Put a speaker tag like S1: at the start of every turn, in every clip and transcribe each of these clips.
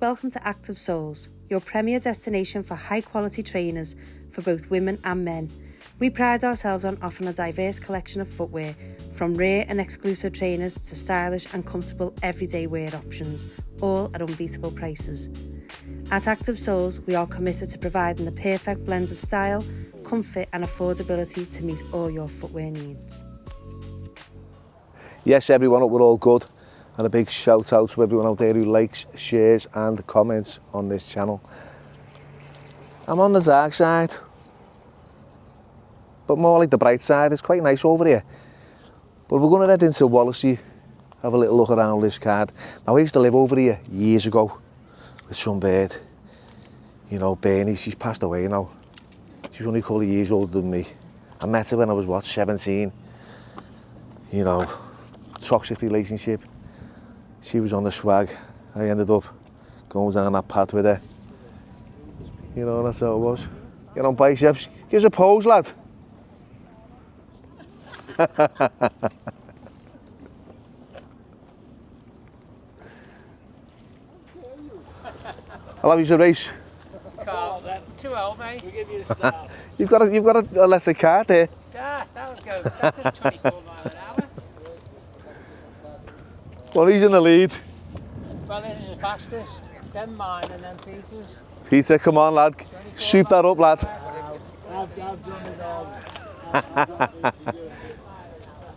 S1: welcome to Active Souls, your premier destination for high-quality trainers for both women and men. We pride ourselves on offering a diverse collection of footwear, from rare and exclusive trainers to stylish and comfortable everyday wear options, all at unbeatable prices. At Active Souls, we are committed to providing the perfect blend of style, comfort and affordability to meet all your footwear needs.
S2: Yes, everyone, we're all good. And a big shout out to everyone out there who likes, shares and comments on this channel. I'm on the dark side, but more like the bright side. It's quite nice over here. But we're going to head into Wallasey, have a little look around Liscard. Now, I used to live over here years ago with some bird. You know, Bernie, she's passed away now. She's only a couple of years older than me. I met her when I was, what, 17? You know, toxic relationship. She was on the swag. I ended up going down that path with her. You know, that's how it was. Get on biceps. Give us a pose, lad. I'll have you a race.
S3: Carl, 2-0, mate. We'll give you a start.
S2: You've got a letter card there.
S3: Yeah, that would go. That's just 24 miles an hour.
S2: Well, he's in the lead.
S3: Well, this is the fastest. Then mine and then Peter's.
S2: Peter, come on, lad. Soup that up, lad.
S3: I've done it all.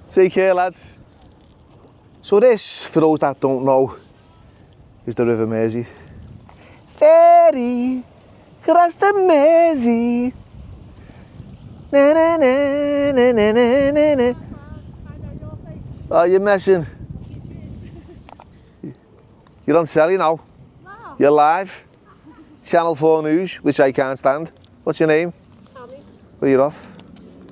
S2: Take care, lads. So this, for those that don't know, is the River Mersey. Ferry, cross the Mersey. Na na na na na na na. Oh, you're messing. You're on telly now.
S4: No.
S2: You're live. Channel 4 News, which I can't stand. What's your name?
S4: Tammy.
S2: Where are you off?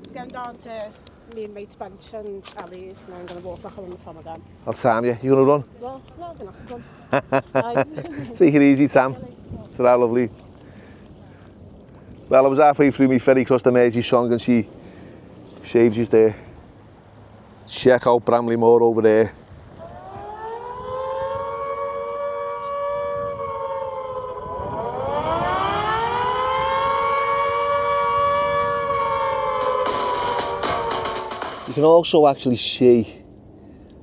S4: Just going down to me and mate's bench and Ellie's, and then I'm going to walk back on the prom again.
S2: I'll time you. You going to run?
S4: Well, no, I'm going to run.
S2: Take it easy, Tam. So that lovely. Well, I was halfway through my Ferry Across the Mersey song and she saves us there. Check out Bramley Moor over there. You can also actually see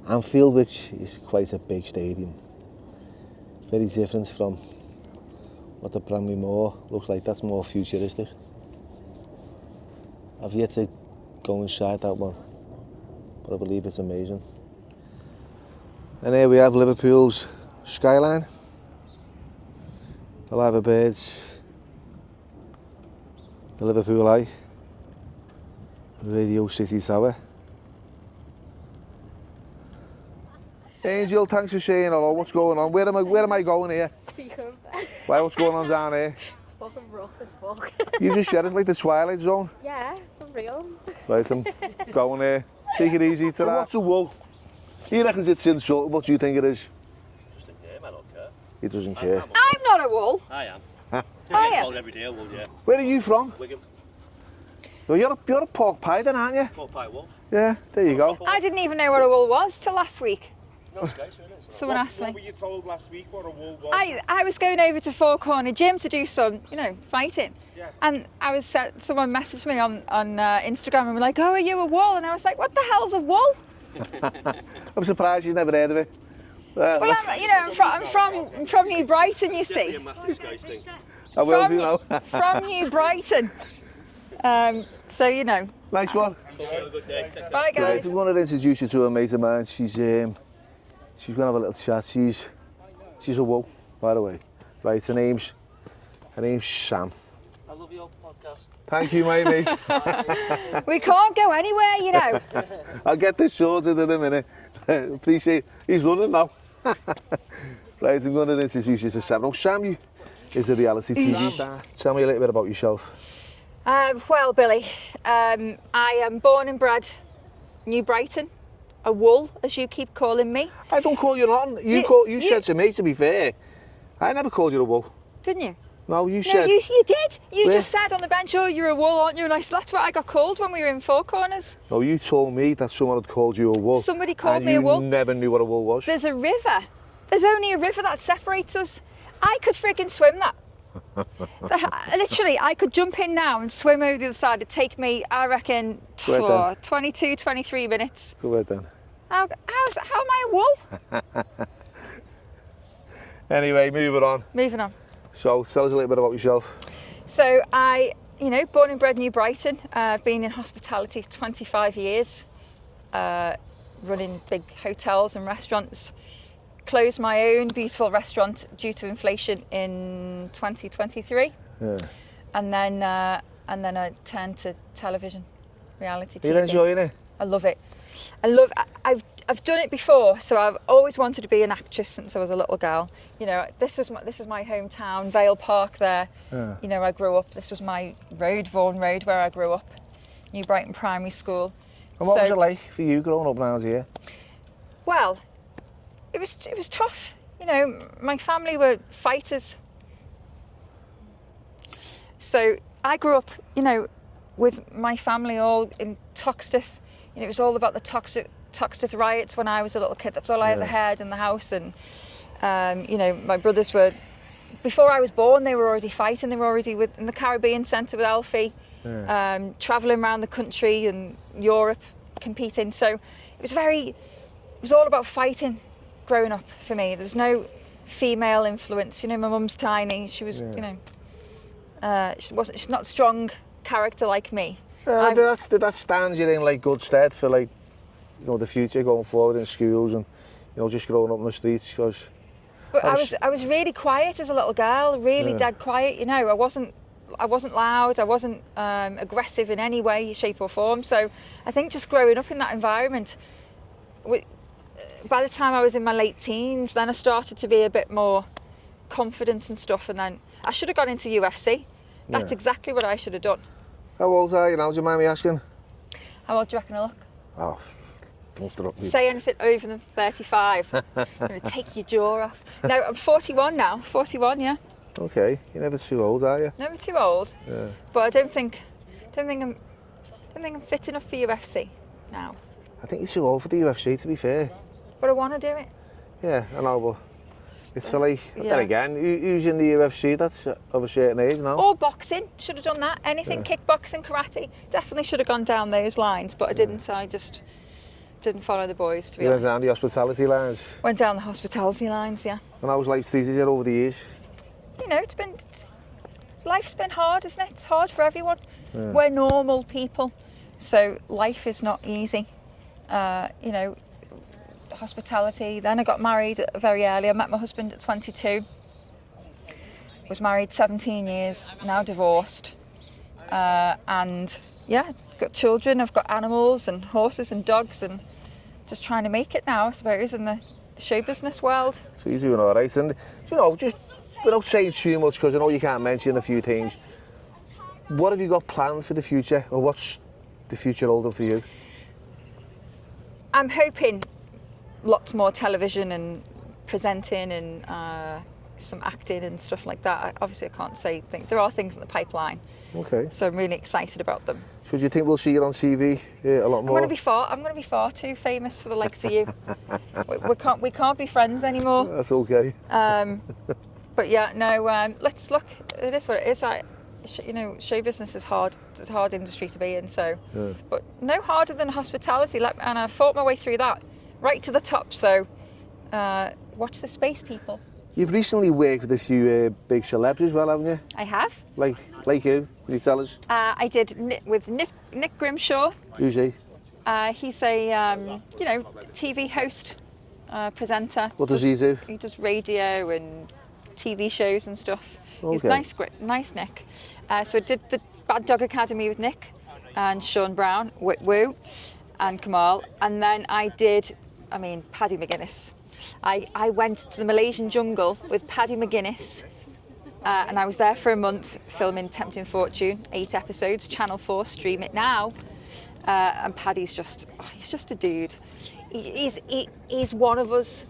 S2: Anfield, which is quite a big stadium. Very different from what the Bramley Moor looks like. That's more futuristic. I've yet to go inside that one, but I believe it's amazing. And here we have Liverpool's skyline, the Liver Birds, the Liverpool Eye, Radio City Tower. Angel, thanks for saying hello. What's going on? Where am I going here?
S4: SEACOMBE.
S2: Why, what's going on down here?
S4: It's fucking rough as fuck.
S2: You just said it's like the Twilight Zone.
S4: Yeah, it's unreal.
S2: Right, I'm going there. Take it easy to that. What's a wool? He reckons it's insulting. What do you think it is?
S5: Just a game, I don't care.
S2: He doesn't care.
S4: I'm not a wool.
S5: I am.
S4: I
S5: I get
S4: am.
S5: told every day, wool, yeah.
S2: Where are you from?
S5: Wigan.
S2: Well, you're a pork pie then, aren't you?
S5: Pork pie wool.
S2: Yeah, there you go.
S6: I didn't even know what a wool was till last week.
S5: No, it's nice, isn't it?
S6: Someone asked me.
S7: What were you told last week what a wool was?
S6: I was going over to Four Corner Gym to do some, fighting.
S7: Yeah.
S6: And someone messaged me on Instagram and were like, "Oh, are you a wool?" And I was like, "What the hell's a wool?"
S2: I'm surprised you've never heard of it.
S6: Well, I'm from New Brighton, you
S5: Definitely
S6: see.
S5: a massive Sky thing.
S2: I will do now.
S6: From New Brighton. So
S2: Nice one.
S5: Have a good day. Take care.
S6: Bye
S2: Right,
S6: guys.
S2: I'm going to introduce you to a mate of mine. She's going to have a little chat. She's a wool, by the way. Right, her name's Sam.
S5: I love your podcast.
S2: Thank you, my mate.
S6: We can't go anywhere,
S2: I'll get this sorted in a minute. Appreciate. He's running now. Right, I'm going to introduce you to Sam. Now, Sam is a reality TV star. Tell me a little bit about yourself.
S6: Well, Billy, I am born and bred New Brighton, a wool, as you keep calling me.
S2: I don't call you nothing. You said to me, to be fair, I never called you a wool.
S6: Didn't you?
S2: No, you
S6: No,
S2: said.
S6: you did. You
S2: Where?
S6: just said on the bench, "Oh, you're a wool, aren't you?" And that's what I got called when we were in Four Corners.
S2: No, you told me that someone had called you a wool.
S6: Somebody called
S2: and
S6: me a wool.
S2: you never knew what a wool was.
S6: There's a river. There's only a river that separates us. I could friggin' swim that. Literally, I could jump in now and swim over the other side. It'd take me, I reckon,
S2: Go ahead,
S6: 22, 23 minutes.
S2: Go ahead then.
S6: How am I a wool?
S2: Anyway, moving on.
S6: Moving on.
S2: So, tell us a little bit about yourself.
S6: So born and bred New Brighton. I've been in hospitality for 25 years, running big hotels and restaurants. Closed my own beautiful restaurant due to inflation in 2023.
S2: Yeah.
S6: And then I turned to television, reality TV.
S2: Are you enjoying it?
S6: I love it. I've done it before, so I've always wanted to be an actress since I was a little girl. You know, this is my hometown, Vale Park there.
S2: Yeah.
S6: You know, I grew up. This was my road, Vaughan Road, where I grew up. New Brighton Primary School.
S2: And what was it like for you growing up around here?
S6: Well, it was tough. You know, my family were fighters. So I grew up, you know, with my family all in Toxteth. You know, it was all about the Toxteth riots when I was a little kid. That's all I ever heard in the house. And, you know, my brothers were, before I was born, they were already fighting. They were already in the Caribbean Centre with Alfie, travelling around the country and Europe, competing. So it was all about fighting growing up for me. There was no female influence. You know, my mum's tiny. She was, you know, she's not a strong character like me.
S2: Did that stand you in like good stead for like, you know, the future going forward in schools and, you know, just growing up in the streets? Cause
S6: but I was really quiet as a little girl, really dead quiet. You know, I wasn't loud. I wasn't aggressive in any way, shape or form. So I think just growing up in that environment, by the time I was in my late teens, then I started to be a bit more confident and stuff. And then I should have gone into UFC. That's exactly what I should have done.
S2: How old are you now? Do you mind me asking?
S6: How old do you reckon I look?
S2: Oh, don't stop me.
S6: Say anything over than 35. I'm going to take your jaw off. No, I'm 41 now. 41, yeah.
S2: Okay, you're never too old, are you?
S6: Never too old.
S2: Yeah.
S6: But I don't think I'm fit enough for UFC now.
S2: I think you're too old for the UFC, to be fair.
S6: But I want to do it.
S2: Yeah, I know, but it's for like, then again, who's in the UFC that's of a certain age now?
S6: Or boxing, should have done that. Anything, kickboxing, karate, definitely should have gone down those lines, but I didn't, so I just didn't follow the boys, to be honest.
S2: You went down the hospitality lines?
S6: Went down the hospitality lines, yeah.
S2: And how was life treated you over the years?
S6: You know, life's been hard, isn't it? It's hard for everyone. Yeah. We're normal people, so life is not easy. You know, hospitality. Then I got married very early. I met my husband at 22. Was married 17 years, now divorced. And yeah, got children. I've got animals and horses and dogs and just trying to make it now, I suppose, in the show business world.
S2: So you're doing all right. And, you know, just without saying too much, because I know you can't mention a few things, what have you got planned for the future? Or what's the future holding for you?
S6: I'm hoping lots more television and presenting and some acting and stuff like that. Obviously, I can't say things. There are things in the pipeline. Okay. So I'm really excited about them.
S2: So do you think we'll see you on TV a lot more?
S6: I'm going to be far too famous for the likes of you. we can't be friends anymore.
S2: That's okay.
S6: But yeah, no. Let's look. It is what it is. You know, show business is hard. It's a hard industry to be in. So, but no harder than hospitality. And I fought my way through that, right to the top. So, watch the space, people.
S2: You've recently worked with a few big celebs as well, haven't you?
S6: I have.
S2: Like who? Can you tell us?
S6: I did with Nick Grimshaw.
S2: Who's he?
S6: He's a you know, TV host, presenter.
S2: What does he do?
S6: He does radio and TV shows and stuff. Okay. He's nice Nick. So I did the Bad Dog Academy with Nick and Sean Brown, Woo, and Kamal. And then I did, Paddy McGuinness. I went to the Malaysian jungle with Paddy McGuinness and I was there for a month filming Tempting Fortune, 8 episodes, Channel 4, stream it now. And Paddy's he's just a dude. He's one of us.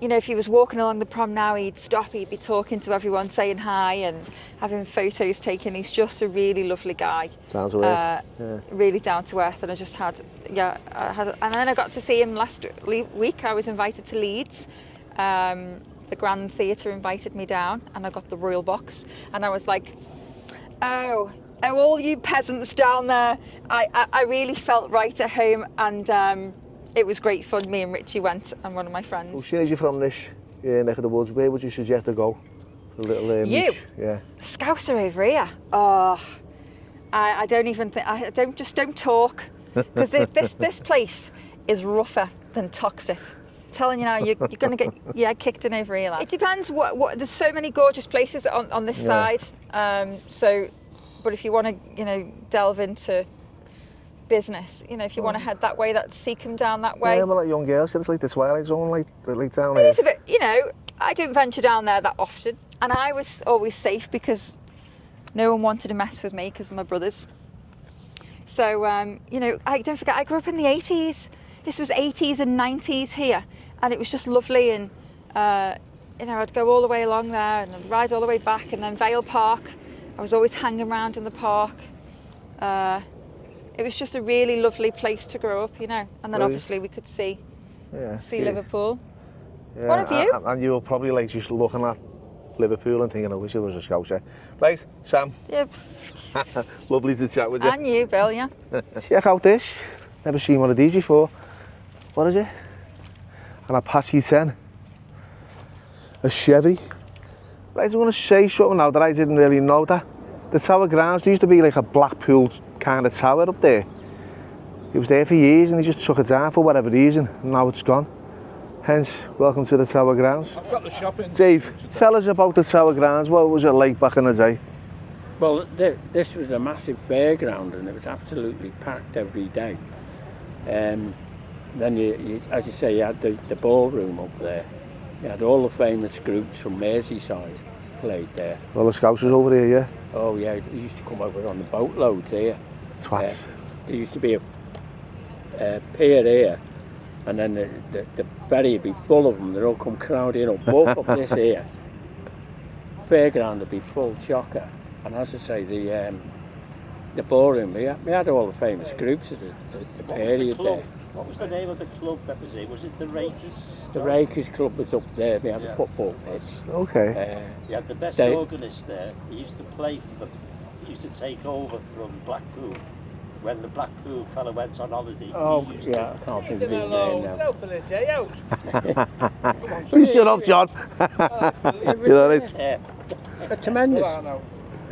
S6: You know, if he was walking along the prom now, he'd stop, he'd be talking to everyone, saying hi and having photos taken. He's just a really lovely guy.
S2: Down to earth. Yeah.
S6: Really down to earth. And I just had, and then I got to see him last week. I was invited to Leeds the Grand Theatre invited me down, and I got the royal box, and I was like, oh, all you peasants down there. I really felt right at home, and it was great fun. Me and Richie went, and one of my friends.
S2: Well, seeing as you're from this neck of the woods, where would you suggest to go for a little
S6: You?
S2: meet? Yeah.
S6: Scouser over here. Oh, I don't even think. I don't talk, because this place is rougher than Toxteth. Telling you now, you're going to get kicked in over here, lad. It depends. What there's so many gorgeous places on this side. But if you want to, delve into business, if you want to head that way, that's SEACOMBE down that way.
S2: Yeah, well, like young girls, it's like the Twilight Zone, like down there.
S6: It is a bit, I don't venture down there that often, and I was always safe because no one wanted to mess with me because of my brothers. So, I don't forget, I grew up in the 80s. This was 80s and 90s here, and it was just lovely. And I'd go all the way along there and I'd ride all the way back, and then Vale Park. I was always hanging around in the park. It was just a really lovely place to grow up, And then obviously we could see Liverpool.
S2: Yeah,
S6: what have you?
S2: And you were probably like just looking at Liverpool and thinking, I wish it was a Scouser. Right, Sam.
S6: Yeah.
S2: Lovely to chat with you.
S6: And you, Bill, yeah.
S2: Check out this. Never seen one of these before. What is it? An Apache 10. A Chevy. Right, I'm going to say something now that I didn't really know. That the Tower Grounds, there used to be like a Blackpool kind of tower up there. It was there for years and they just took it down for whatever reason, and now it's gone. Hence, welcome to the Tower Grounds.
S3: I've got the shopping.
S2: Dave, tell us about the Tower Grounds. What was it like back in the day?
S8: Well, this was a massive fairground and it was absolutely packed every day. Then, you, as you say, you had the ballroom up there. You had all the famous groups from Merseyside played there.
S2: Well, the Scousers over here, yeah?
S8: Oh yeah, they used to come over on the boatloads here.
S2: Twats.
S8: There used to be a pier here, and then the ferry would be full of them. They'd all come crowding up, walk up this here. Fairground would be full chocker. And as I say, the ballroom, we had all the famous groups of the period there.
S5: What was the name of the club that was here? Was it the Rakers?
S8: The Rakers Club was up there. We had a football pitch.
S2: Okay.
S5: You had the best organist there. He used to play for he used to take over from Blackpool. When the Blackpool fella went on holiday.
S8: Oh, yeah, I can't think of his name now.
S2: You shut up, John. You know it?
S8: A tremendous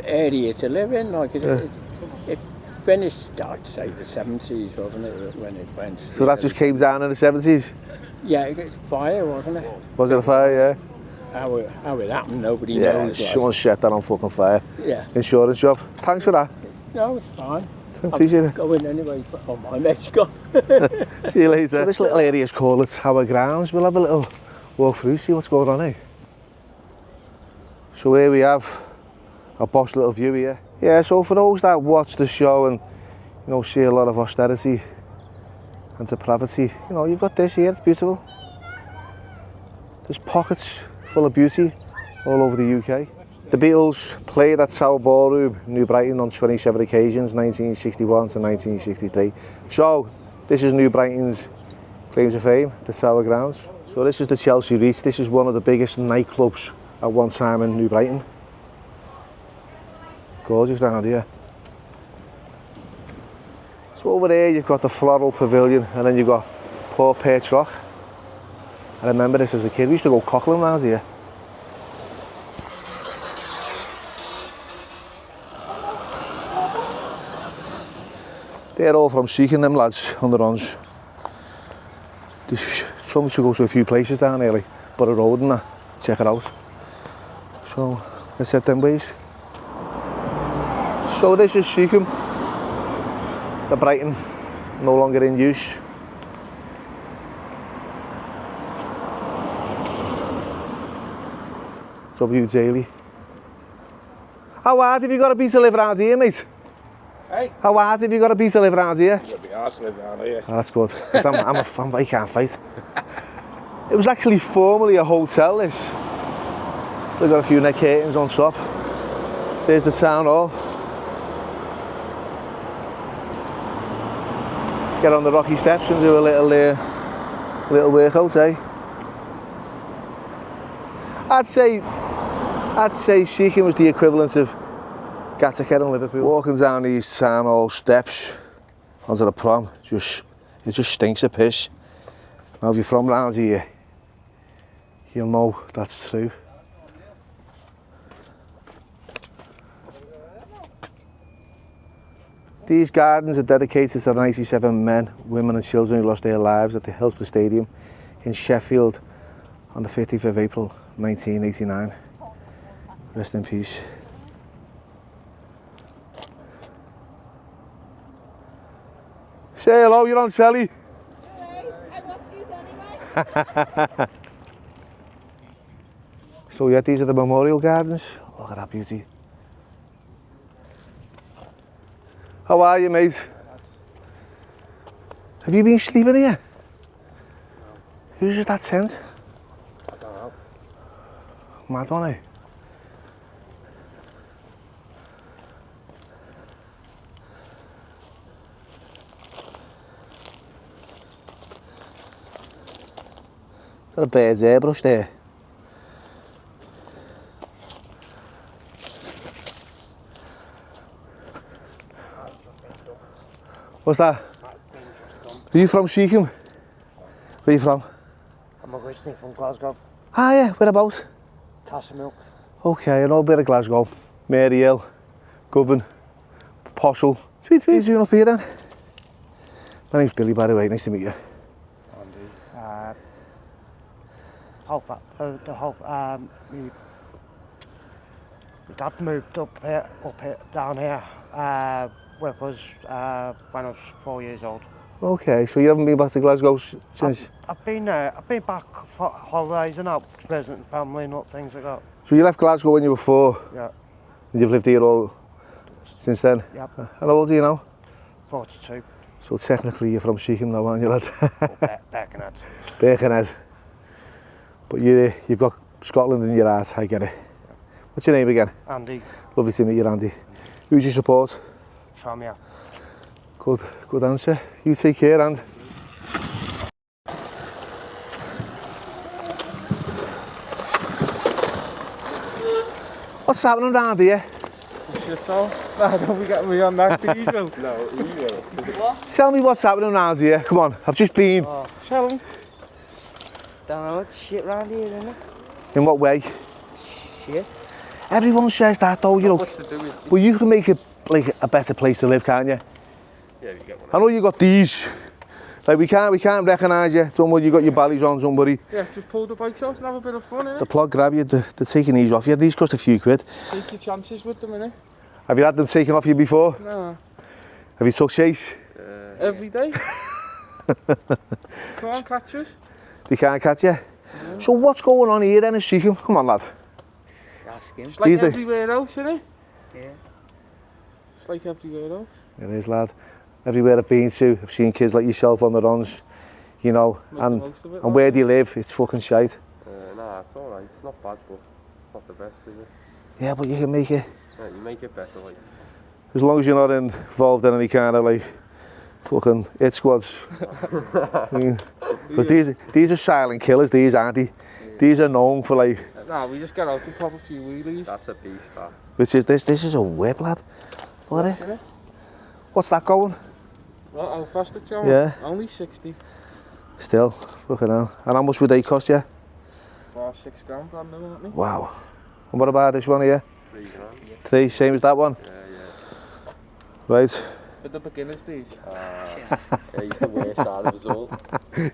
S8: area to live in. Like it finished, I'd say, the 70s, wasn't it, when it went?
S2: So that just came down in the 70s?
S8: Yeah, it was fire, wasn't it?
S2: Was it a fire, yeah?
S8: How it happened, nobody knows.
S2: Yeah, someone set that on fucking fire.
S8: Yeah.
S2: Insurance job. Thanks for that.
S8: No, it's fine.
S2: Appreciate it.
S8: Going anyway, but my mate's gone.
S2: See you later. So this little area is called the Tower Grounds. We'll have a little walk through, see what's going on here. So here we have a posh little view here. Yeah, so for those that watch the show and see a lot of austerity and depravity, you've got this here, it's beautiful. There's pockets full of beauty all over the UK. The Beatles played at Tower Ballroom, New Brighton on 27 occasions, 1961 to 1963. So this is New Brighton's claim to fame, the Tower Grounds. So this is the Chelsea Reach. This is one of the biggest nightclubs at one time in New Brighton. Gorgeous down here. So over there you've got the Floral Pavilion, and then you've got Poor Perch Rock. I remember this as a kid. We used to go cockling round here. They're all from SEACOMBE, them lads on the runs. Some should go to a few places down here, like Borough Road and that. Check it out. So let's head them ways. So this is SEACOMBE, the Brighton, no longer in use. W Daily. How hard have you got to be to live around here, mate?
S7: Hey?
S2: How hard have you got to be to live around here?
S7: It'll be hard to live down here.
S2: Oh, that's good, because I'm a fan, but I can't fight. It was actually formerly a hotel, this. Still got a few net curtains on top. There's the town hall. Get on the rocky steps and do a little workout, eh? I'd say Seacombe was the equivalent of Gatwick in Liverpool. Walking down these town hall steps onto the prom, it just stinks of piss. Now if you're from round here, you'll know that's true. These gardens are dedicated to the 97 men, women and children who lost their lives at the Hillsborough Stadium in Sheffield on the 15th of April 1989. Rest in peace. Say hello, you're on telly. So yeah, these are the memorial gardens. Look at that beauty. How are you, mate? Have you been sleeping here? No. Who's that tent?
S7: I don't know.
S2: Mad one, eh? Got a bird's airbrush there. What's that? Are you from Seacombe? Where are you from?
S7: I'm originally from Glasgow.
S2: Ah yeah, whereabouts?
S7: Castlemilk.
S2: Okay, I know a bit of Glasgow. Mary Hill, Govan, Poshel. Sweet, sweet. Who's up here then? My name's Billy, by the way, nice to meet you.
S7: Andy. My dad moved up here, down here with us when I was 4 years old.
S2: Okay, so you haven't been back to Glasgow since?
S7: I've been back for holidays and out to visit family and things like that.
S2: So you left Glasgow when you were 4?
S7: Yeah.
S2: And you've lived here all since then?
S7: Yep.
S2: How old are you now?
S7: 42.
S2: So technically you're from Seacombe now, aren't you, lad?
S7: Birkenhead.
S2: Birkenhead. But you've got Scotland in your heart, I get it. What's your name again?
S7: Andy.
S2: Lovely to meet you, Andy. Who do you support?
S7: Tramia.
S2: Good answer. You take care, and. What's happening around here?
S7: Don't we get me on that diesel? No, you will.
S2: Tell me what's happening around here. Come on, I've just been.
S7: Oh, tell him.
S9: Don't know, it's shit round here, isn't it?
S2: In what way?
S9: Shit.
S2: Everyone says that though, you know. But you can make it like a better place to live, can't you?
S7: Yeah, you get one.
S2: I know you got these. Like we can't recognise you. Don't worry, you got your ballies on, somebody.
S7: Yeah, just pull the bikes out and have a bit of fun, innit?
S2: The plug grab you, they're taking these off you. These cost a few quid.
S7: Take your chances with them, innit?
S2: Have you had them taken off you before?
S7: No.
S2: Have you took chase?
S7: Every day. Can't catch us.
S2: They can't catch you? Yeah. So what's going on here then in Seacombe? Come on, lad.
S9: Ask him.
S7: It's like everywhere else, innit?
S9: Yeah.
S7: It's like everywhere else.
S2: It is, lad. Everywhere I've been to, I've seen kids like yourself on the runs, you know, and where do you live? It's fucking shite.
S10: Nah, it's alright. It's not bad, but not the best, is it?
S2: Yeah, but you can make it.
S10: Yeah, you make it better, like.
S2: As long as you're not involved in any kind of like fucking hit squads. I mean, because these are silent killers, these aren't they? These are known for like.
S7: Nah, we just get out and pop a few wheelies.
S10: That's a beast, that.
S2: Which is this? This is a whip, lad. Look at it. What's that going?
S7: Well, how fast it's going?
S2: Yeah.
S7: Only 60.
S2: Still, look at that. And how much would they cost you?
S7: About 6 grand, brand new, aren't they?
S2: Wow. And what about this one here?
S10: 3 grand.
S2: 3, same as that one?
S10: Yeah.
S2: Right.
S7: For the beginners, these.
S10: Yeah, he's the worst out of us all.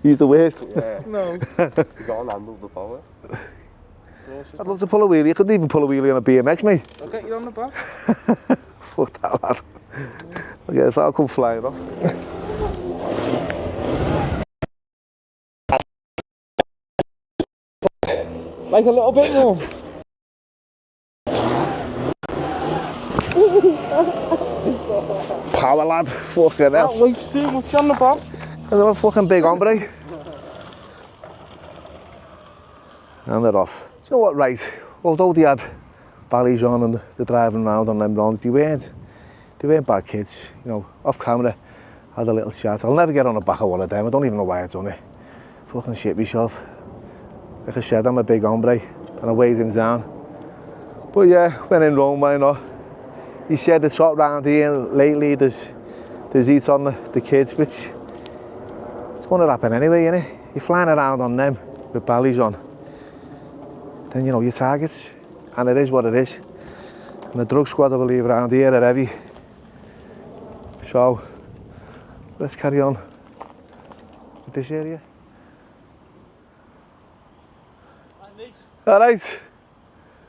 S2: He's the worst?
S10: Yeah.
S7: No.
S10: You can't handle the power.
S2: I'd love to pull a wheelie. I couldn't even pull a wheelie on a BMX, mate.
S7: I'll get you on the back.
S2: Fuck that, lad. Okay, that'll come flying off.
S7: Like a little bit more.
S2: Power, lad. Fucking hell.
S7: That weight's too much on the back.
S2: I'm a fucking big hombre. And they're off. Do you know what, right? Although they had ballies on and they're driving around on them runs, they weren't bad kids. You know, off camera, had a little chat. I'll never get on the back of one of them. I don't even know why I've done it. Fucking shit myself. Like I said, I'm a big hombre. and I weighed him down. But yeah, when in Rome, why not? He said the top round here lately there's heat on the kids, which it's going to happen anyway, innit? You're flying around on them with bellies on, then you know your targets, and it is what it is. And the drug squad, I believe, around here are heavy. So let's carry on with this area. All right,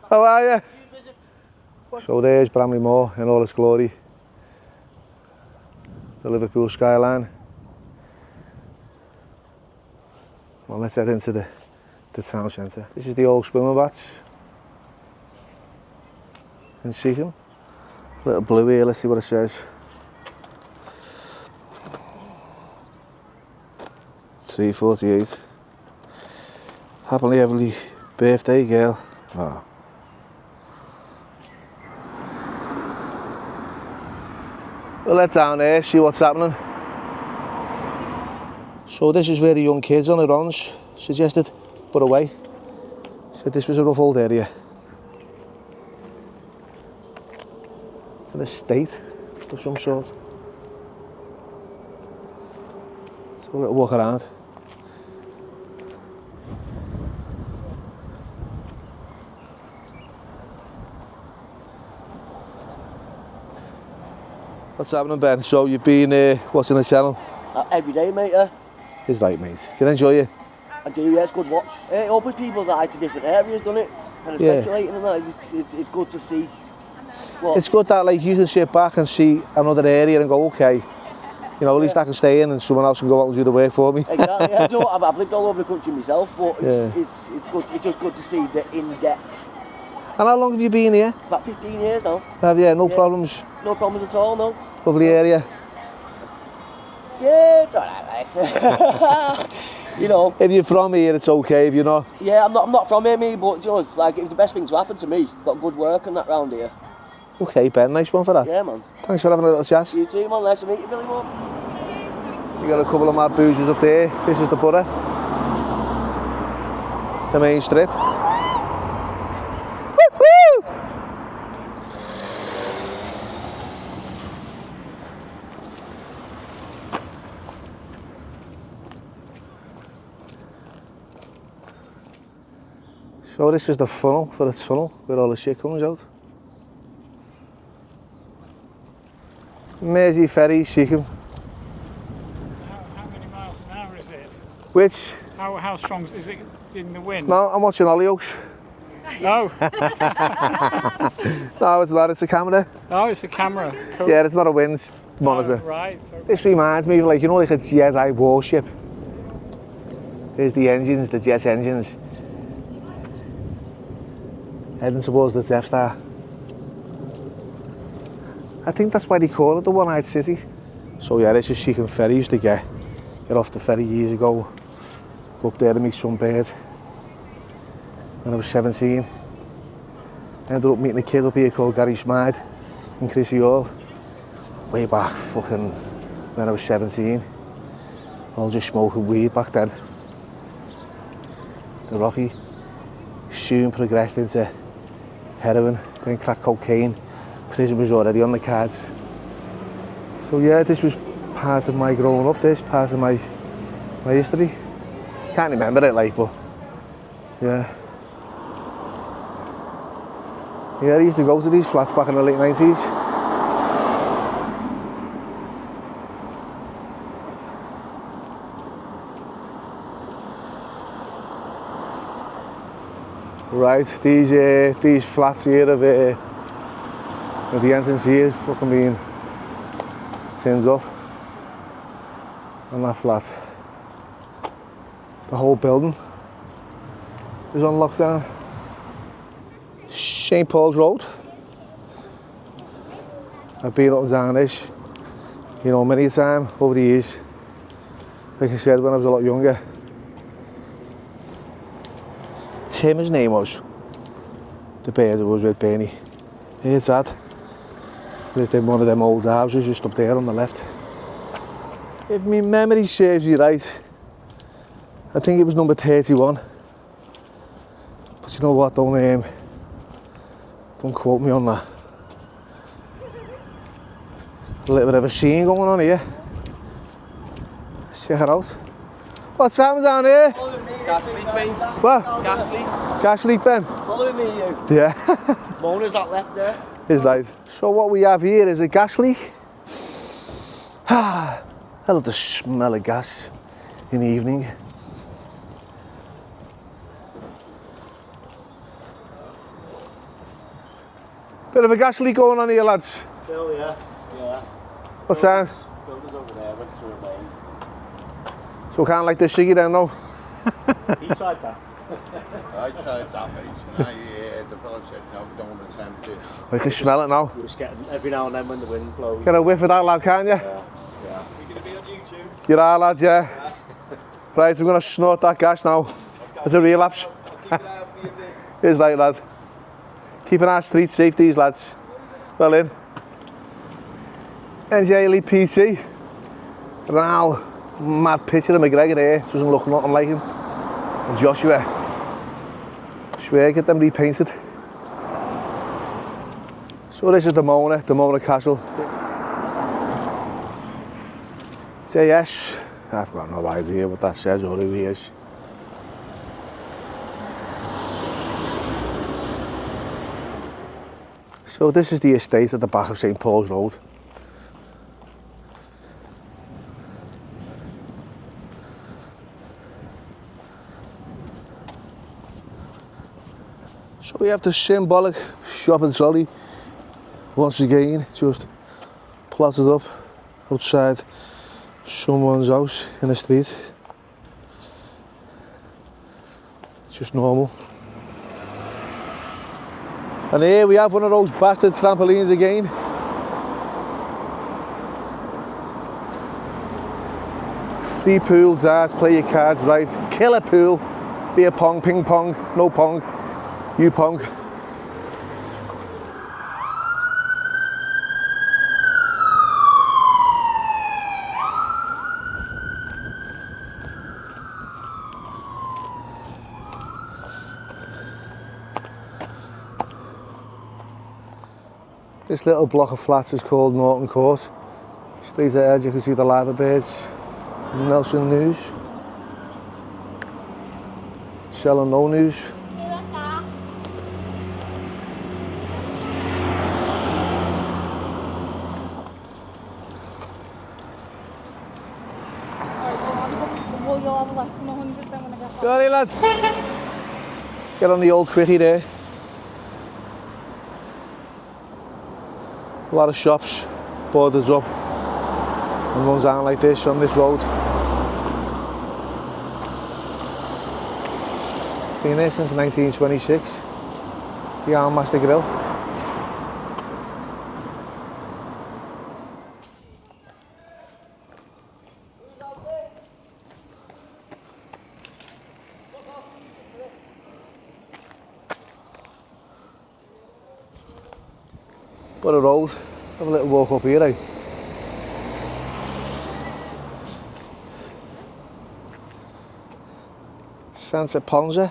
S2: how are you? So there's Bramley Moor in all its glory. The Liverpool skyline. Well, let's head into the town centre. This is the old swimming baths in SEACOMBE. Little blue here, let's see what it says. 348. Happily every birthday, girl. Oh. We'll let down there, see what's happening. So this is where the young kids on the runs suggested put away. Said this was a rough old area. It's an estate of some sort. Let's have a little walk around. What's happening, Ben? So you've been watching the channel?
S11: Every day, mate, yeah.
S2: It's like, mate. Do you enjoy it?
S11: I do, yeah, it's good watch. It opens people's eyes to different areas, doesn't it? Instead of speculating and that, it's good to see. What? It's
S2: good that like you can sit back and see another area and go, okay, you know, at least I can stay in and someone else can go out and do the work for me.
S11: Exactly, yeah. You know, I've lived all over the country myself, but it's good. It's just good to see the in-depth.
S2: And how long have you been here?
S11: About 15 years now.
S2: Have you? No problems?
S11: No problems at all, no.
S2: Lovely area.
S11: Yeah, it's alright, like. You know.
S2: If you're from here, it's okay. If you're not.
S11: Yeah, I'm not from here, me, but you know, like, it was the best thing to happen to me. Got good work and that round here.
S2: Okay, Ben, nice one for that.
S11: Yeah, man.
S2: Thanks for having a little chat.
S11: You too, man. Nice to meet you, Billy Moore.
S2: You got a couple of mad boozers up there. This is the borough. The main strip. Woo-hoo! So this is the funnel for the tunnel where all the shit comes out. Mersey Ferry, SEACOMBE.
S3: How many miles an hour is it?
S2: Which?
S3: How strong is it in the wind?
S2: No, I'm watching Hollyoaks.
S3: No.
S2: No, it's not, it's a camera.
S3: Oh, it's a camera. Cool.
S2: Yeah, it's not a wind monitor.
S3: Oh, right. Okay.
S2: This reminds me of, like, you know, like a Jedi warship. There's the engines, the jet engines. Heading towards the Death Star. I think that's why they call it the One-Eyed City. So yeah, this is SEACOMBE ferry. Used to get off the ferry years ago, go up there to meet some bird. When I was 17, I ended up meeting a kid up here called Gary Smythe in Chrissy Hall. Way back, fucking, when I was 17. All just smoking weed back then. The Rocky soon progressed into heroin, then crack cocaine. Prison was already on the cards. So yeah, this was part of my growing up, this part of my history. Can't remember it, like, but yeah. Yeah, I used to go to these flats back in the late 90s. Right, these flats here have the entrance here is fucking being tinned up on that flat. The whole building is on lockdown. St Paul's Road. I've been up and down this, you know, many a time over the years. Like I said, when I was a lot younger. Tim, his name was. The bird who was with Bernie. His dad lived in one of them old houses just up there on the left. If my memory serves me right, I think it was number 31. But you know what, don't quote me on that. A little bit of a scene going on here. Check it out. What's happening down here?
S11: Gas leak, mate.
S2: What?
S11: Gas leak.
S2: Gas leak, Ben?
S11: Following me, you.
S2: Yeah.
S11: Mona's that left there.
S2: Is right. So what we have here is a gas leak. I love the smell of gas in the evening. Bit of a gas leak going on here, lads.
S5: Still, yeah.
S2: What's that?
S5: Builders over there went through a lane.
S2: So we can't light this ciggy then, no?
S5: He tried that.
S10: I tried that, mate. The fella said, no, don't attempt it.
S2: I can smell it now.
S5: We're just getting every now and then when the wind blows.
S2: Get a whiff of that, lad, can't you?
S5: Yeah.
S11: You're going to be on YouTube?
S2: You are, lads, yeah. Right, I'm going to snort that gas now. As a relapse. Here's right, lad. Keeping our streets safe, these lads. Well in. NJ Elite PT. Ronald, mad picture of McGregor here. Doesn't look nothing like him. And Joshua. Swear, get them repainted. So this is the Mona Castle. It's AS. I've got no idea what that says or who he is. So this is the estate at the back of St Paul's Road. So we have the symbolic shopping trolley once again, just plotted up outside someone's house in the street. It's just normal. And here we have one of those bastard trampolines again. Free pool, darts, play your cards right. Killer pool, beer pong, ping pong, no pong, you pong. This little block of flats is called Norton Court. Straight ahead you can see the lava beds, Nelson News, Shell and No News.
S12: Well, you'll have less than 100 then when I get back.
S2: Got it, lad. Get on the old quickie there. A lot of shops boarded up and runs down like this on this road. It's been there since 1926, the Armmaster Grill. What a road. Have a little walk up here, eh? Santa Ponza.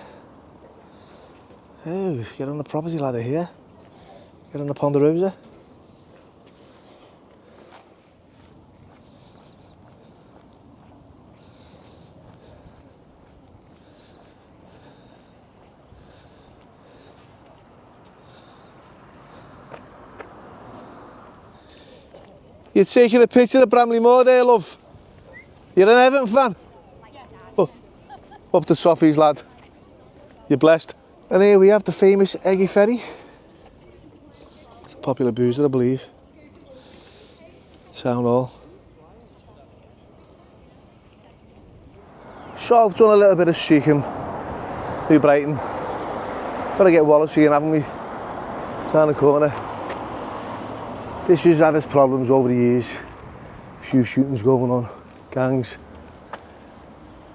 S2: Oh, get on the property ladder here. Get on the Ponderosa. You're taking a picture of Bramley Moor there, love. You're an Everton fan? Oh, up the Soffies, lad. You're blessed. And here we have the famous Eggy Ferry. It's a popular boozer, I believe. Town Hall. So I've done a little bit of SEACOMBE, New Brighton. Got to get Wallasey in, haven't we? Down the corner. This has had its problems over the years. A few shootings going on, gangs,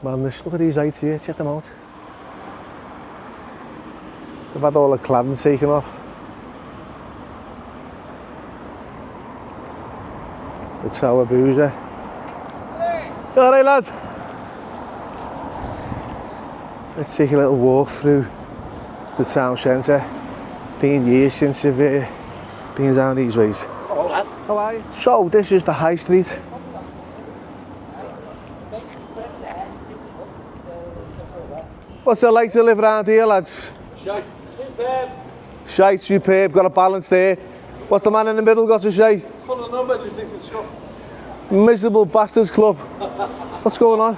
S2: madness. Look at these heights here, check them out. They've had all the cladding taken off. The Tower Boozer. Alright, lad. Let's take a little walk through the town centre. It's been years since I've been down these ways.
S5: Hello, lad.
S2: How are you? So this is the high street. What's it like to live around here, lads?
S13: Shite. Superb.
S2: Shite, superb, got a balance there. What's the man in the middle got to say?
S13: Full of numbers, you think it's stuff.
S2: Miserable Bastards Club. What's going on?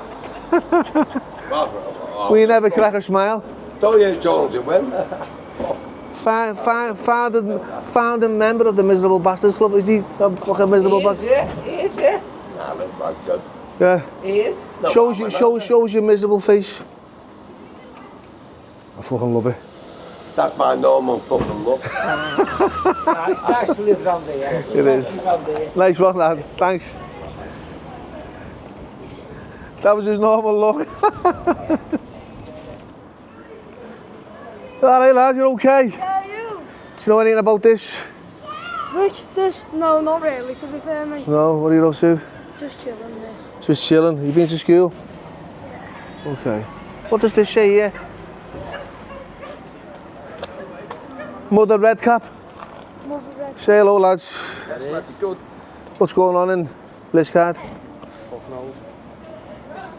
S2: We never crack a smile.
S10: Don't you told you when?
S2: Founding member of the Miserable Bastards Club. Is he a fucking miserable bastard?
S13: Yeah, he is, yeah.
S10: Nah, that's not good.
S2: Yeah.
S13: He is.
S2: Shows your miserable face. I fucking love it.
S10: That's my normal fucking look.
S13: It's nice to live around here.
S2: It is. Nice one, lad. Thanks. That was his normal look. Alright, lads, you're okay?
S12: Yeah, you.
S2: Do you know anything about this?
S12: Which, this? No, not really, to be fair, mate.
S2: No, what are you up to?
S12: Just chilling there.
S2: Just chilling. You been to school? Yeah. Okay. What does this say here? Mother Redcap.
S12: Mother Red.
S2: Say hello, lads.
S13: That's good.
S2: What's going on in Liscard?
S13: Fuck knows.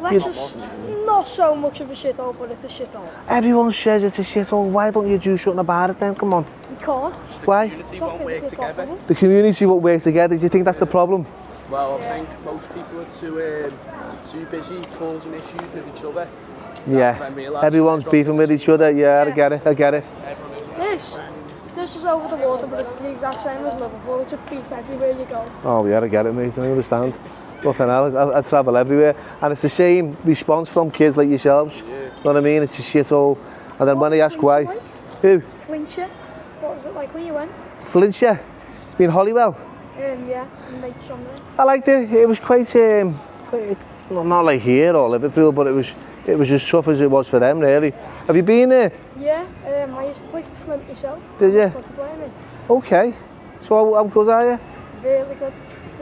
S12: Lecture's not so much of a shithole, but it's a shithole.
S2: Everyone says it's a shithole. Why don't you do something about it then? Come on.
S12: You can't.
S2: Why?
S12: It's not physically possible.
S2: The community won't work together. Do you think that's the problem?
S13: Well, I think most people are too busy causing issues with each other.
S2: Yeah. Everyone's beefing with each other. Yeah, I get it.
S12: This is over the water, but it's the exact same as Liverpool. It's just beef everywhere you go.
S2: Oh yeah, I get it, mate. I understand. Fucking hell, I travel everywhere. And it's the same response from kids like yourselves. You know what I mean? It's a shithole. And then when I ask why...
S12: Like?
S2: Who?
S12: Flintshire. What was it like when you went?
S2: Flintshire. It's been Holywell.
S12: Yeah, mates from there.
S2: I liked it. It was quite not like here or Liverpool, but it was as tough as it was for them, really. Have you been there?
S12: Yeah, I used to play for Flint myself.
S2: Did you?
S12: To play me.
S2: Okay. So how good are you?
S12: Really good.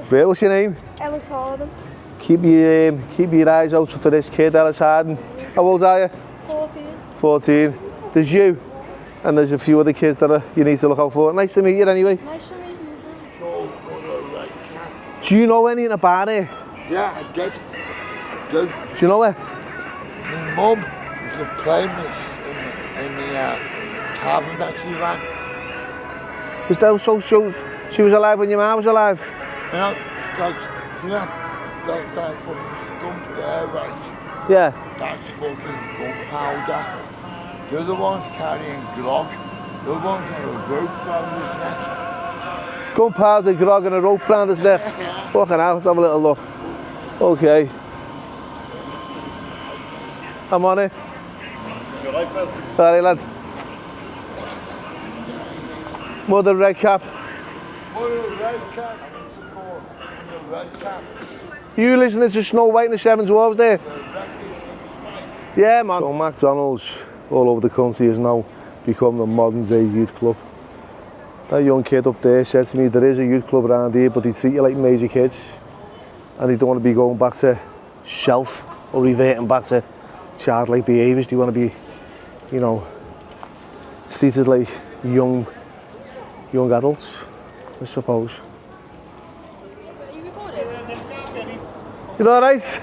S2: Great. What's your name?
S12: Ellis Harden.
S2: Keep your eyes out for this kid, Ellis Harden. How old are you?
S12: 14.
S2: 14. There's you, and there's a few other kids that you need to look out for. Nice to meet you anyway.
S12: Nice to meet you.
S2: Do you know anything about it?
S10: Yeah, I did. Good.
S2: Do you know it?
S10: My mum was a playmate in the tavern that she ran.
S2: Was that so she was alive when your mum was alive?
S10: You know, like, that fucking stump there, right?
S2: Yeah.
S10: That's fucking gunpowder. The other one's carrying grog. The other one's got a rope around his neck.
S2: Gunpowder, grog and a rope round his neck. Fucking hell, let's have a little look. Okay. I'm on it. Sorry, lad. Mother Redcap.
S10: Mother Redcap. Redcap.
S2: You listening to Snow White and the Seven Dwarfs there? Yeah, man. So McDonald's all over the country has now become the modern day youth club. That young kid up there said to me, there is a youth club around here, but they treat you like major kids. And they don't want to be going back to shelf or reverting back to childlike behaviours. They want to be, you know, treated like young adults, I suppose.
S14: Are you recording?
S2: You alright?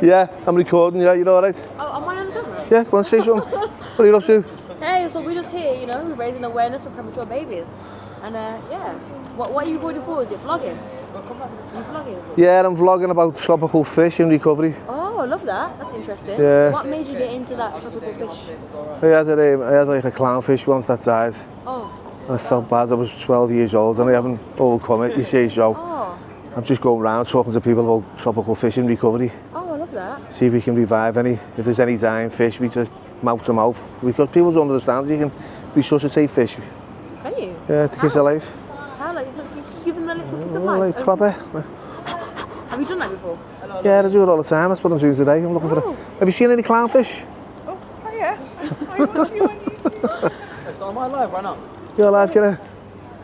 S2: Yeah, I'm recording, yeah, you alright?
S14: Oh, am I on the camera?
S2: Yeah, go on, say something. What are you up to?
S14: Hey, so we're just here, you know, raising awareness for premature babies. And yeah, what are you recording for? Is it vlogging? Are you vlogging?
S2: Yeah, I'm vlogging about tropical fish in recovery.
S14: Oh, I love that. That's interesting.
S2: Yeah.
S14: What made you get into that tropical fish?
S2: I had like a clownfish once that died.
S14: Oh.
S2: And I felt bad. I was 12 years old and I haven't overcome it, you see, so I'm just going around talking to people about tropical fish in recovery.
S14: Oh, I love that.
S2: See if we can revive any, if there's any dying fish, we just mouth to mouth. Because people don't understand, you can resuscitate fish.
S14: Can you?
S2: Yeah, to kiss alive.
S14: How? Like, you give them a little piece of life?
S2: Like proper.
S14: Have you done that before?
S2: Yeah, I do it all the time. That's what I'm doing today. I'm looking for it. Have you seen any clownfish?
S12: Oh yeah. I watch you on YouTube.
S9: So am I live right now?
S2: You're alive, kiddo?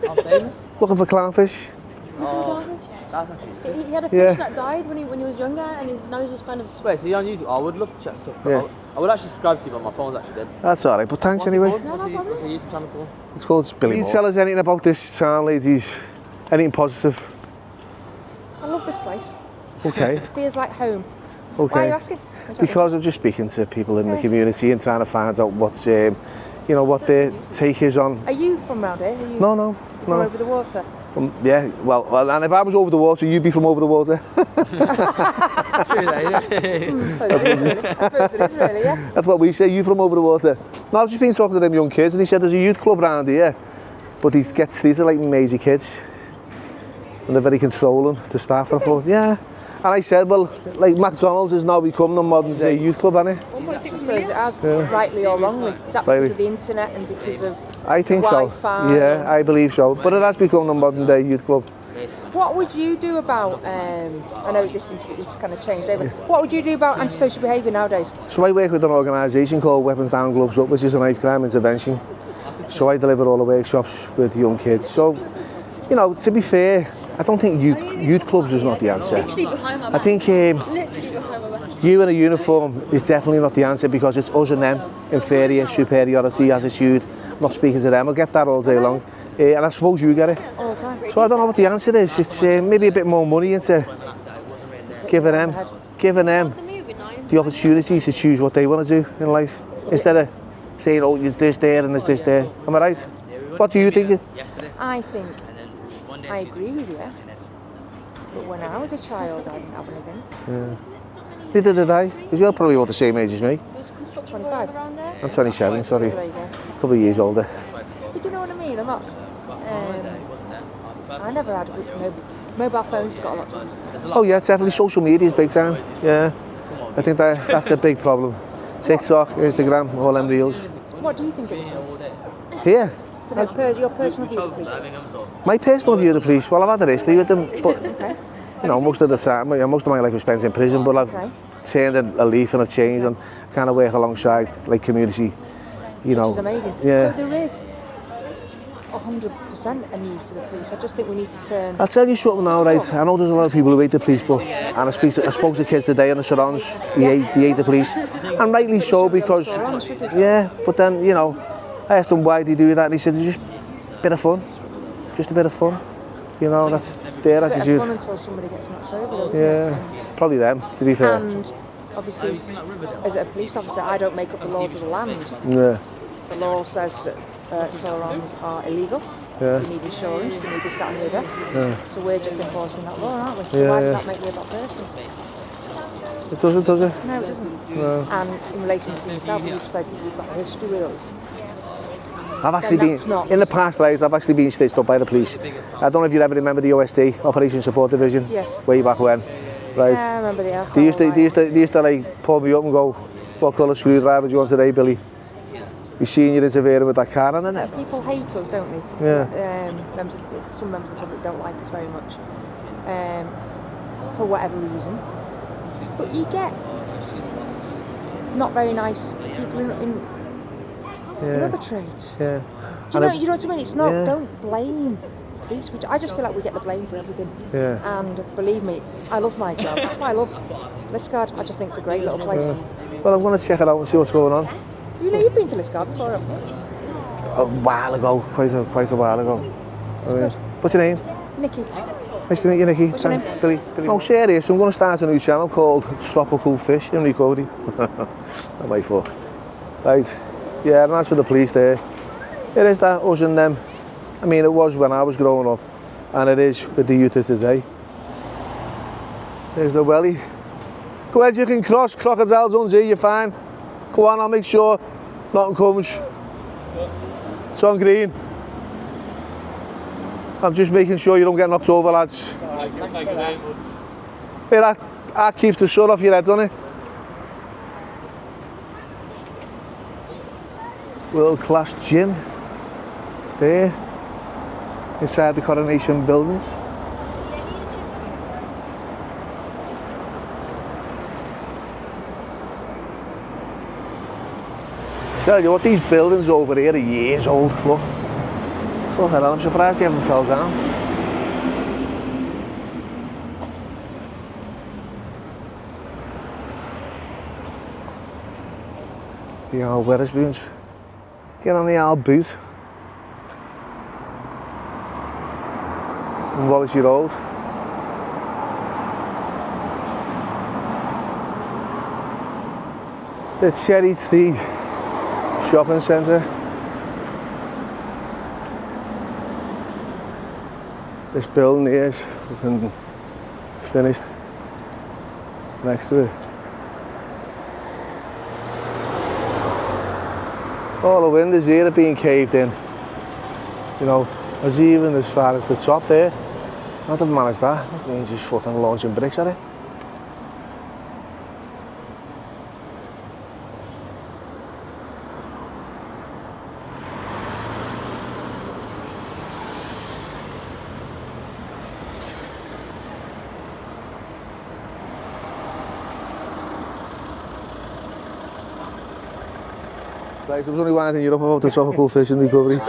S9: I'm famous.
S2: Looking for clownfish.
S9: Oh, that's actually sick.
S14: He had a fish that died when he was younger, and now he's just kind of.
S9: Wait, so you're on YouTube? I would love to chat stuff.
S2: Yeah.
S9: I would actually subscribe to you, but my phone's actually dead.
S2: That's alright, but thanks
S9: What's it
S2: anyway.
S9: called? What's the YouTube channel called?
S2: It's called Billy Moore. Can you tell us anything about this town, ladies? Anything positive?
S15: I love this place.
S2: Okay.
S15: It feels like home.
S2: Okay.
S15: Why are you asking?
S2: Because I'm just speaking to people in the community and trying to find out what's, you know, what their take is on.
S15: Are you from round here? Are you
S2: No.
S15: from over the water?
S2: Yeah, well, and if I was over the water, you'd be from over the water. That's what we say, you from over the water. No, I've just been talking to them young kids and he said there's a youth club around here, but these are like major kids and they're very controlling, the staff. And I thought, yeah. And I said, well, like McDonald's has now become the modern day youth club, hasn't it?
S15: I suppose it has, rightly or wrongly. Is that because of the internet and because of
S2: I think
S15: Wi-Fi?
S2: So. Yeah, I believe so. But it has become the modern day youth club.
S15: What would you do about, I know this kind of changed over, what would you do about antisocial behaviour nowadays?
S2: So I work with an organisation called Weapons Down, Gloves Up, which is a knife crime intervention. So I deliver all the workshops with young kids. So, you know, to be fair, I don't think youth clubs is not the answer. I think you in a uniform is definitely not the answer because it's us and them, inferior, superiority, attitude. I'm not speaking to them, I get that all day long. And I suppose you get it.
S15: All the time.
S2: So I don't know what the answer is. It's maybe a bit more money into giving them the opportunity to choose what they want to do in life. Instead of saying, oh, there's this there and there's this there. Am I right? What do you think?
S15: I think I agree with you, but when I was a child, I didn't have anything.
S2: Yeah. Neither did I, because you're probably about the same age as me.
S15: 25.
S2: I'm 27, sorry.
S15: There you go.
S2: A couple of years older.
S15: But do you know what I mean? I'm not. I never had mobile phones. Got a lot to answer.
S2: Oh yeah, definitely social media is big time. Yeah, I think that's a big problem. TikTok, Instagram, all them reels.
S15: What do you think of the police?
S2: Here.
S15: Your personal view of the police?
S2: My personal view of the police, well, I've had a history with them, but you know, most of the time, most of my life was spent in prison, but I've turned a leaf and a change and kind of work alongside like community, you know.
S15: Which is amazing.
S2: Yeah.
S15: So there is 100% a need for the police. I just think we need to turn.
S2: I'll tell you something now, right? I know there's a lot of people who hate the police, but and I spoke to kids today on the surrounds. They hate the police, and rightly so because yeah. But then you know, I asked them why they do that, and he said it's just a bit of fun, just a bit of fun. You know, that's their attitude.
S15: It's a bit of fun until somebody gets knocked over, isn't it?
S2: Probably them, to be fair.
S15: And obviously, as a police officer, I don't make up the laws of the land.
S2: Yeah.
S15: The law says that saurons are illegal.
S2: Yeah.
S15: They need insurance, they need this, that and the other.
S2: Yeah.
S15: So we're just enforcing that law, aren't we? So why does that make me a bad person?
S2: It doesn't, does it?
S15: No, it doesn't.
S2: No.
S15: And in relation to yourself, you've said that you've got a history with us.
S2: I've actually been, in the past, right, I've actually been stitched up by the police. I don't know if you ever remember the OSD, Operation Support Division.
S15: Yes.
S2: Way back when, right?
S15: Yeah, I remember the arsehole.
S2: They used to like pull me up and go, what colour screwdriver do you want today, Billy? We've seen you interfering with that car, and I never.
S15: People hate us, don't they?
S2: Yeah.
S15: Some members of the public don't like us very much, for whatever reason. But you get not very nice people in other trades.
S2: Yeah.
S15: Do you know what I mean? It's not. Don't blame police. I just feel like we get the blame for everything.
S2: Yeah.
S15: And believe me, I love my job. That's why I love Liscard. I just think it's a great little place.
S2: Yeah. Well, I'm going to check it out and see what's going on.
S15: You've been to Liscard before, haven't you?
S2: A while ago, quite a while ago. What's your name?
S15: Nikki.
S2: Nice to meet you, Nikki.
S15: What's your name?
S2: Billy. No, serious. I'm going to start a new channel called Tropical Fish in Recovery. Not my fault. Right. Yeah, and as for the police there, it is that us and them. I mean, it was when I was growing up, and it is with the youth of today. There's the welly. Go ahead, you can cross. Crocodile zone's here, you're fine. Go on, I'll make sure nothing comes. It's on green. I'm just making sure you don't get knocked over, lads. Here, that keeps the sun off your head, doesn't it? World class gym there inside the Coronation buildings. Tell you what, these buildings over here are years old. Look, fucking hell, I'm surprised they haven't fell down. The old Wetherspoons. Get on the old boot. On Wallasey Road. The Cherry Tree Shopping Centre. This building here is fucking finished next to it. All the windows here have been caved in. You know, as even as far as the top there. Not have managed that. That means he's fucking launching bricks at it. Right, I was only winding you up about the tropical fishing recovery.
S14: Do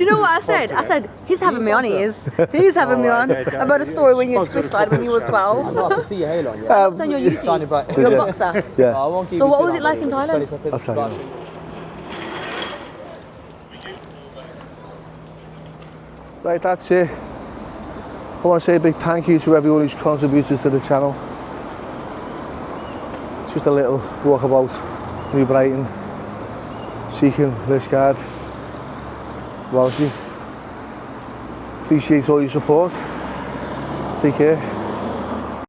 S14: you know what I said? I said, he's having me on, he is. He's having me on. About a story when you had fish flied when you was 12.
S9: I can see your halo on,
S14: I looked on your YouTube. You're a boxer.
S2: Yeah.
S9: I won't give
S14: So
S9: you
S14: what
S9: too
S14: was it
S9: long,
S14: like in
S9: buddy.
S14: Thailand?
S9: 20 seconds.
S2: I'll tell you. Right, that's it. I want to say a big thank you to everyone who's contributed to the channel. Just a little walkabout, New Brighton, Seacombe, Liscard, Wallasey. Appreciate all your support. Take care.